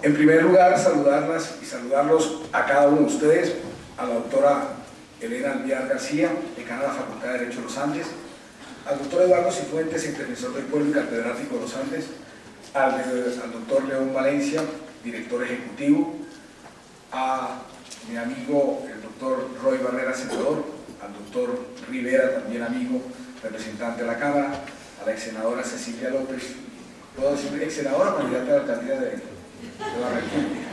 En primer lugar, saludarlas y saludarlos a cada uno de ustedes, a la doctora Elena Alvear García, decana de la Facultad de Derecho de los Andes, al doctor Eduardo Cifuentes, interventor del pueblo y catedrático de los Andes, al doctor León Valencia, director ejecutivo, a mi amigo el doctor Roy Barrera, senador, al doctor Rivera, también amigo, representante de la Cámara, a la ex senadora Cecilia López, puedo decir ex senadora, candidata a la alcaldía de la República,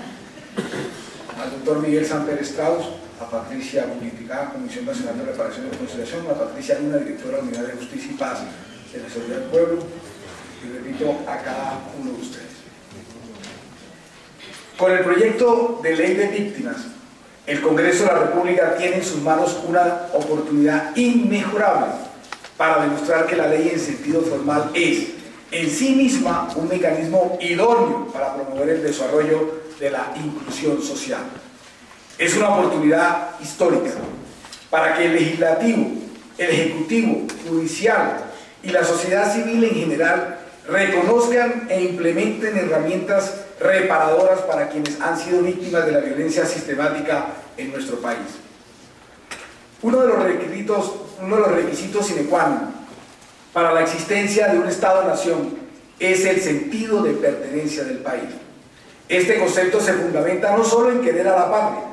al doctor Miguel Samper Strauss, a Patricia Politica, Comisión Nacional de Reparación y Reconciliación, a Patricia Luna, directora de la Unidad de Justicia y Paz de la Seguridad del Pueblo, y repito, a cada uno de ustedes. Con el proyecto de ley de víctimas, el Congreso de la República tiene en sus manos una oportunidad inmejorable para demostrar que la ley en sentido formal es en sí misma un mecanismo idóneo para promover el desarrollo de la inclusión social. Es una oportunidad histórica para que el legislativo, el ejecutivo, judicial y la sociedad civil en general reconozcan e implementen herramientas reparadoras para quienes han sido víctimas de la violencia sistemática en nuestro país. Uno de los requisitos sine qua non para la existencia de un Estado-nación es el sentido de pertenencia del país. Este concepto se fundamenta no solo en querer a la patria,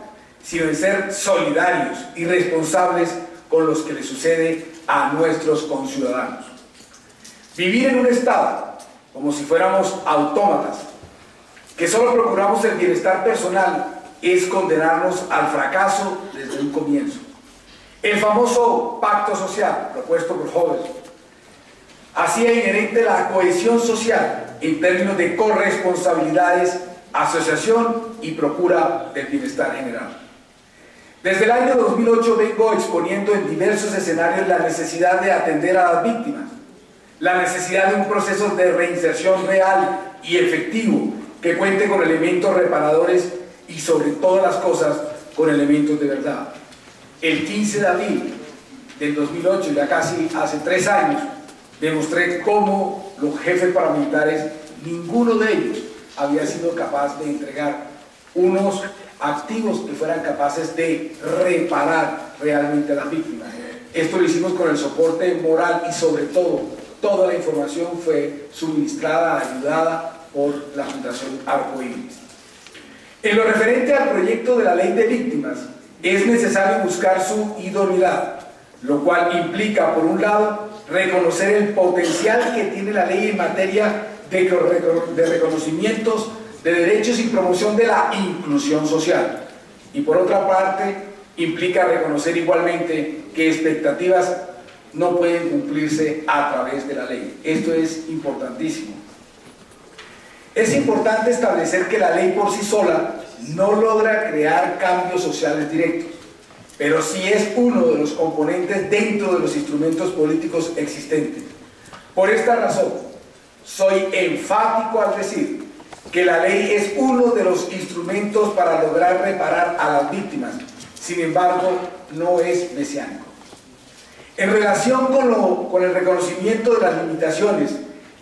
sino en ser solidarios y responsables con los que le sucede a nuestros conciudadanos. Vivir en un Estado como si fuéramos autómatas, que solo procuramos el bienestar personal, es condenarnos al fracaso desde un comienzo. El famoso pacto social propuesto por Hobbes hacía inherente la cohesión social en términos de corresponsabilidades, asociación y procura del bienestar general. Desde el año 2008 vengo exponiendo en diversos escenarios la necesidad de atender a las víctimas, la necesidad de un proceso de reinserción real y efectivo que cuente con elementos reparadores y sobre todas las cosas con elementos de verdad. El 15 de abril del 2008, ya casi hace 3 años, demostré cómo los jefes paramilitares, ninguno de ellos había sido capaz de entregar unos activos que fueran capaces de reparar realmente a las víctimas. Esto lo hicimos con el soporte moral y sobre todo, toda la información fue suministrada, ayudada por la Fundación Arcoíris. En lo referente al proyecto de la ley de víctimas, es necesario buscar su idoneidad, lo cual implica, por un lado, reconocer el potencial que tiene la ley en materia de reconocimientos de derechos y promoción de la inclusión social. Y por otra parte, implica reconocer igualmente que expectativas no pueden cumplirse a través de la ley. Esto es importantísimo. Es importante establecer que la ley por sí sola no logra crear cambios sociales directos, pero sí es uno de los componentes dentro de los instrumentos políticos existentes. Por esta razón, soy enfático al decir que la ley es uno de los instrumentos para lograr reparar a las víctimas, sin embargo, no es mesiánico. En relación con el reconocimiento de las limitaciones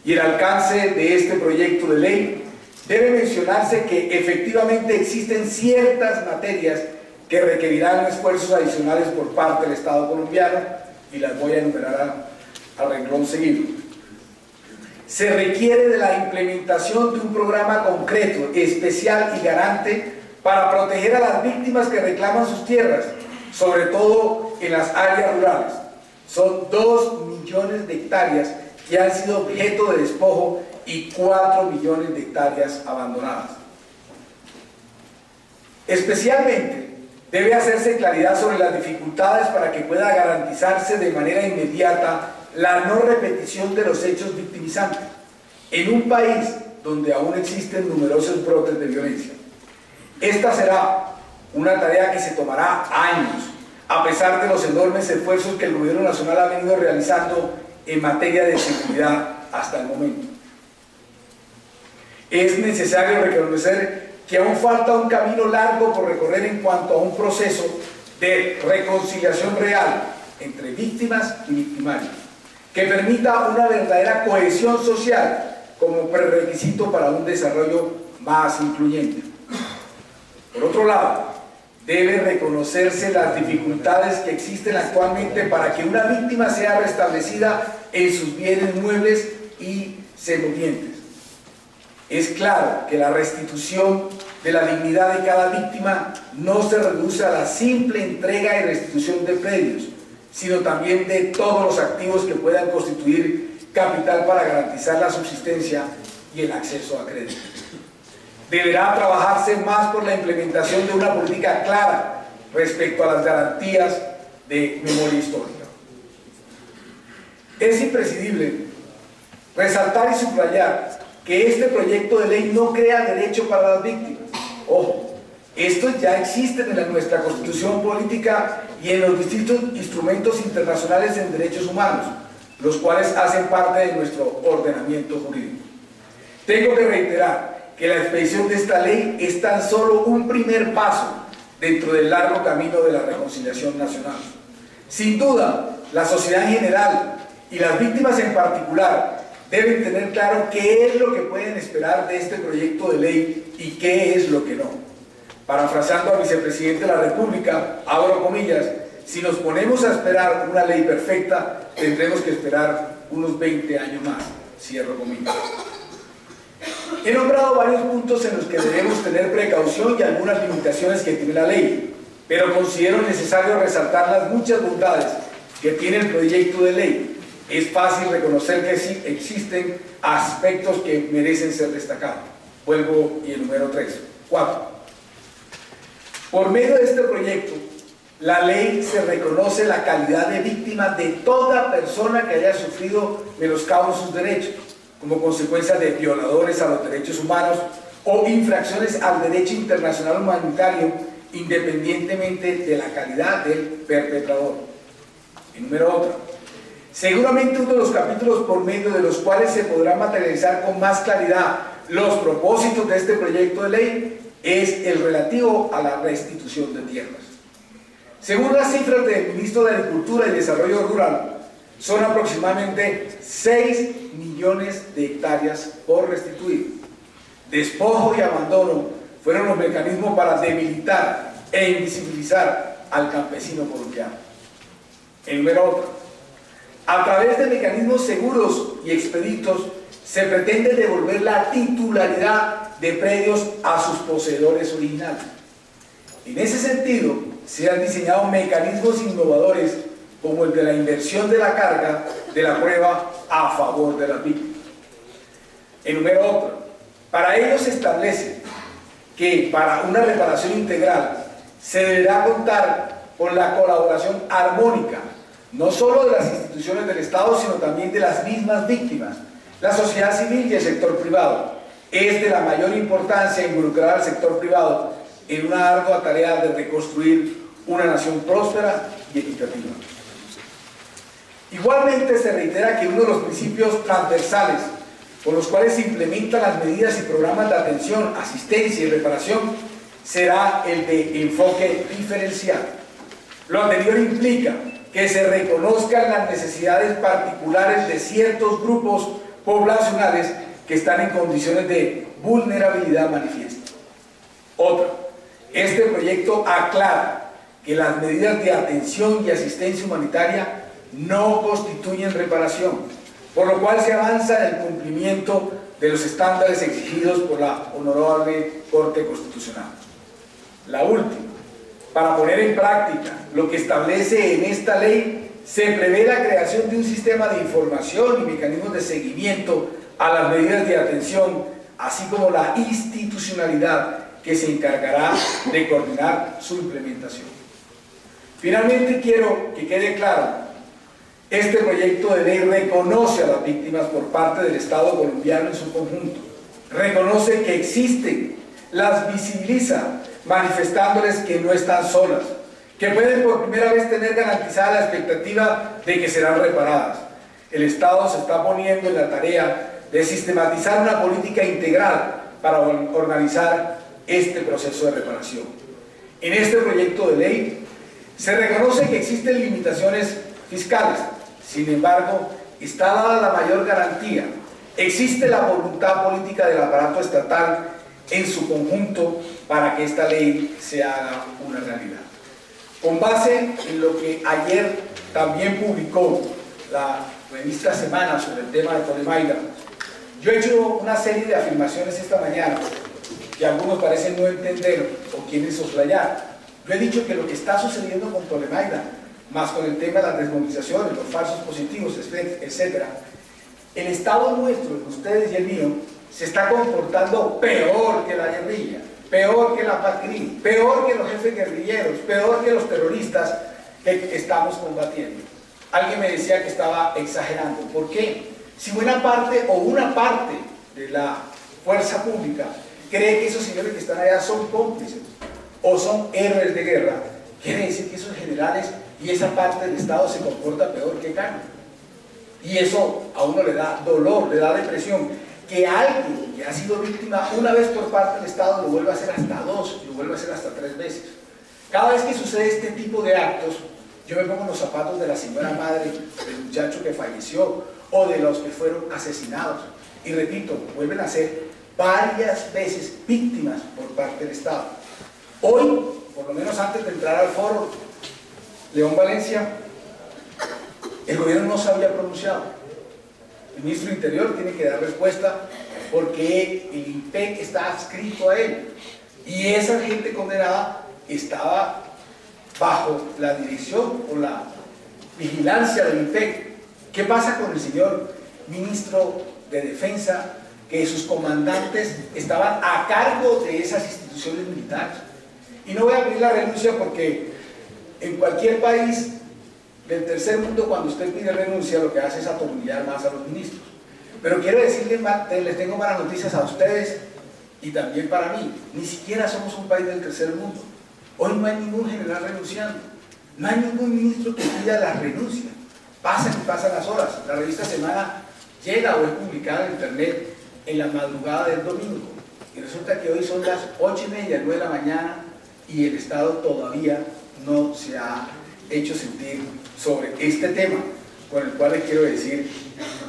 y el alcance de este proyecto de ley, debe mencionarse que efectivamente existen ciertas materias que requerirán esfuerzos adicionales por parte del Estado colombiano y las voy a enumerar al renglón seguido. Se requiere de la implementación de un programa concreto, especial y garante para proteger a las víctimas que reclaman sus tierras, sobre todo en las áreas rurales. Son 2 millones de hectáreas que han sido objeto de despojo y 4 millones de hectáreas abandonadas. Especialmente debe hacerse claridad sobre las dificultades para que pueda garantizarse de manera inmediata la no repetición de los hechos victimizantes en un país donde aún existen numerosos brotes de violencia. Esta será una tarea que se tomará años, a pesar de los enormes esfuerzos que el Gobierno Nacional ha venido realizando en materia de seguridad hasta el momento. Es necesario reconocer que aún falta un camino largo por recorrer en cuanto a un proceso de reconciliación real entre víctimas y victimarios, que permita una verdadera cohesión social como prerequisito para un desarrollo más incluyente. Por otro lado, debe reconocerse las dificultades que existen actualmente para que una víctima sea restablecida en sus bienes muebles y semovientes. Es claro que la restitución de la dignidad de cada víctima no se reduce a la simple entrega y restitución de predios, sino también de todos los activos que puedan constituir capital para garantizar la subsistencia y el acceso a crédito. Deberá trabajarse más por la implementación de una política clara respecto a las garantías de memoria histórica. Es imprescindible resaltar y subrayar que este proyecto de ley no crea derecho para las víctimas. Ojo, estos ya existen en nuestra Constitución Política y en los distintos instrumentos internacionales en derechos humanos, los cuales hacen parte de nuestro ordenamiento jurídico. Tengo que reiterar que la expedición de esta ley es tan solo un primer paso dentro del largo camino de la reconciliación nacional. Sin duda, la sociedad en general y las víctimas en particular deben tener claro qué es lo que pueden esperar de este proyecto de ley y qué es lo que no. Parafraseando al vicepresidente de la República, abro comillas, si nos ponemos a esperar una ley perfecta, tendremos que esperar unos 20 años más, cierro comillas. He nombrado varios puntos en los que debemos tener precaución y algunas limitaciones que tiene la ley, pero considero necesario resaltar las muchas bondades que tiene el proyecto de ley. Es fácil reconocer que sí existen aspectos que merecen ser destacados. Vuelvo y enumero 4. Por medio de este proyecto, la ley se reconoce la calidad de víctima de toda persona que haya sufrido menoscabo en sus derechos, como consecuencia de violadores a los derechos humanos o infracciones al derecho internacional humanitario, independientemente de la calidad del perpetrador. Enumero otro. Seguramente uno de los capítulos por medio de los cuales se podrá materializar con más claridad los propósitos de este proyecto de ley es el relativo a la restitución de tierras. Según las cifras del Ministro de Agricultura y Desarrollo Rural, son aproximadamente 6 millones de hectáreas por restituir. Despojo y abandono fueron los mecanismos para debilitar e invisibilizar al campesino colombiano. Enumero otro. A través de mecanismos seguros y expeditos se pretende devolver la titularidad de predios a sus poseedores originales. En ese sentido, se han diseñado mecanismos innovadores como el de la inversión de la carga de la prueba a favor de las víctimas. Enumero otro. Para ello se establece que para una reparación integral se deberá contar con la colaboración armónica no solo de las instituciones del Estado, sino también de las mismas víctimas, la sociedad civil y el sector privado. Es de la mayor importancia involucrar al sector privado en una ardua tarea de reconstruir una nación próspera y equitativa. Igualmente se reitera que uno de los principios transversales por los cuales se implementan las medidas y programas de atención, asistencia y reparación será el de enfoque diferencial. Lo anterior implica que se reconozcan las necesidades particulares de ciertos grupos poblacionales que están en condiciones de vulnerabilidad manifiesta. Otra, este proyecto aclara que las medidas de atención y asistencia humanitaria no constituyen reparación, por lo cual se avanza en el cumplimiento de los estándares exigidos por la Honorable Corte Constitucional. La última, para poner en práctica lo que establece en esta ley, se prevé la creación de un sistema de información y mecanismos de seguimiento a las medidas de atención, así como la institucionalidad que se encargará de coordinar su implementación. Finalmente, quiero que quede claro, este proyecto de ley reconoce a las víctimas por parte del Estado colombiano en su conjunto, reconoce que existen, las visibiliza, manifestándoles que no están solas, que pueden por primera vez tener garantizada la expectativa de que serán reparadas. El Estado se está poniendo en la tarea de sistematizar una política integral para organizar este proceso de reparación. En este proyecto de ley se reconoce que existen limitaciones fiscales, sin embargo, está dada la mayor garantía. Existe la voluntad política del aparato estatal en su conjunto para que esta ley se haga una realidad. Con base en lo que ayer también publicó la revista Semana sobre el tema de Tolemaida, yo he hecho una serie de afirmaciones esta mañana que algunos parecen no entender o quieren soslayar. Yo he dicho que lo que está sucediendo con Tolemaida, más con el tema de las desmovilizaciones, los falsos positivos, etc., el Estado nuestro, el de ustedes y el mío, se está comportando peor que la guerrilla, peor que la PACRI, peor que los jefes guerrilleros, peor que los terroristas que estamos combatiendo. Alguien me decía que estaba exagerando. ¿Por qué? Si buena parte o una parte de la fuerza pública cree que esos señores que están allá son cómplices o son héroes de guerra, quiere decir que esos generales y esa parte del Estado se comporta peor que Cano. Y eso a uno le da dolor, le da depresión. Que alguien que ha sido víctima una vez por parte del Estado lo vuelva a hacer hasta 2, lo vuelva a hacer hasta 3 veces. Cada vez que sucede este tipo de actos, yo me pongo en los zapatos de la señora madre del muchacho que falleció o de los que fueron asesinados. Y repito, vuelven a ser varias veces víctimas por parte del Estado. Hoy, por lo menos antes de entrar al foro, León Valencia, el gobierno no se había pronunciado. El ministro del Interior tiene que dar respuesta porque el INPEC está adscrito a él y esa gente condenada estaba bajo la dirección o la vigilancia del INPEC. ¿Qué pasa con el señor ministro de Defensa, que sus comandantes estaban a cargo de esas instituciones militares? Y no voy a pedir la renuncia porque en cualquier país del tercer mundo, cuando usted pide renuncia, lo que hace es atornillar más a los ministros. Pero quiero decirles, les tengo malas noticias a ustedes y también para mí. Ni siquiera somos un país del tercer mundo. Hoy no hay ningún general renunciando. No hay ningún ministro que pida la renuncia. Pasan y pasan las horas. La revista Semana llega o es publicada en internet en la madrugada del domingo. Y resulta que hoy son las 8:30, 9 de la mañana y el Estado todavía no se ha hecho sentir sobre este tema, con el cual les quiero decir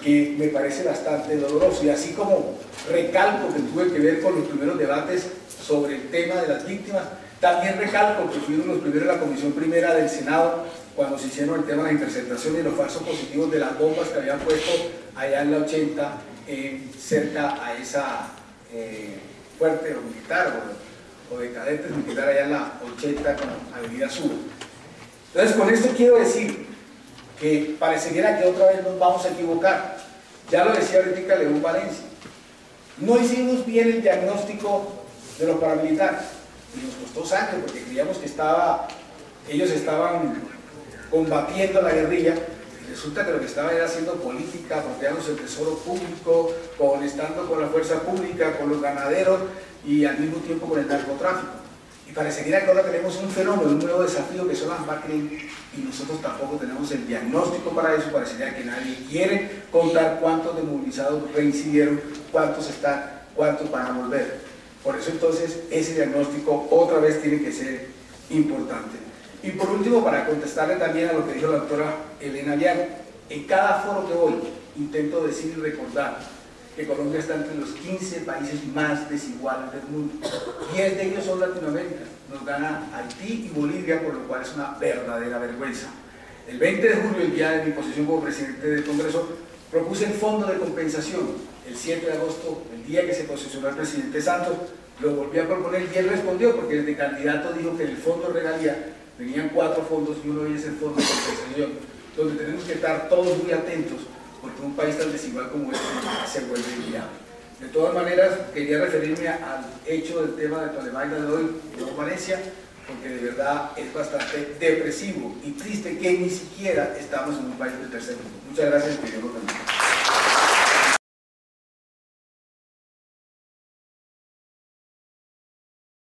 que me parece bastante doloroso. Y así como recalco que tuve que ver con los primeros debates sobre el tema de las víctimas, también recalco que fuimos los primeros en la Comisión Primera del Senado cuando se hicieron el tema de la interceptación y los falsos positivos de las bombas que habían puesto allá en la 80 cerca a esa fuerte militar o de cadetes militar allá en la 80 con Avenida Sur. Entonces, con esto quiero decir que parecería que otra vez nos vamos a equivocar. Ya lo decía ahorita León Valencia. No hicimos bien el diagnóstico de los paramilitares. Y nos costó sangre porque creíamos que ellos estaban combatiendo la guerrilla. Y resulta que lo que estaban era haciendo política, apropiándose el tesoro público, estando con la fuerza pública, con los ganaderos y al mismo tiempo con el narcotráfico. Y parecería que ahora tenemos un fenómeno, un nuevo desafío que son las PACRI y nosotros tampoco tenemos el diagnóstico para eso. Parecería que nadie quiere contar cuántos desmovilizados reincidieron, cuántos están, cuántos van a volver. Por eso entonces ese diagnóstico otra vez tiene que ser importante. Y por último, para contestarle también a lo que dijo la doctora Elena Vial, en cada foro que voy intento decir y recordar que Colombia está entre los 15 países más desiguales del mundo. 10 de ellos son Latinoamérica, nos gana Haití y Bolivia, por lo cual es una verdadera vergüenza. El 20 de julio, el día de mi posición como presidente del Congreso, propuse el fondo de compensación. El 7 de agosto, el día que se posesionó el presidente Santos, lo volví a proponer y él respondió, porque el de candidato dijo que en el fondo de regalía venían 4 fondos y uno de ellos es el fondo de compensación, donde tenemos que estar todos muy atentos, porque un país tan desigual como este se vuelve inviable. De todas maneras, quería referirme al hecho del tema de Tolemaida de hoy en Valencia, porque de verdad es bastante depresivo y triste que ni siquiera estamos en un país del tercer mundo. Muchas gracias y que Dios lo bendiga.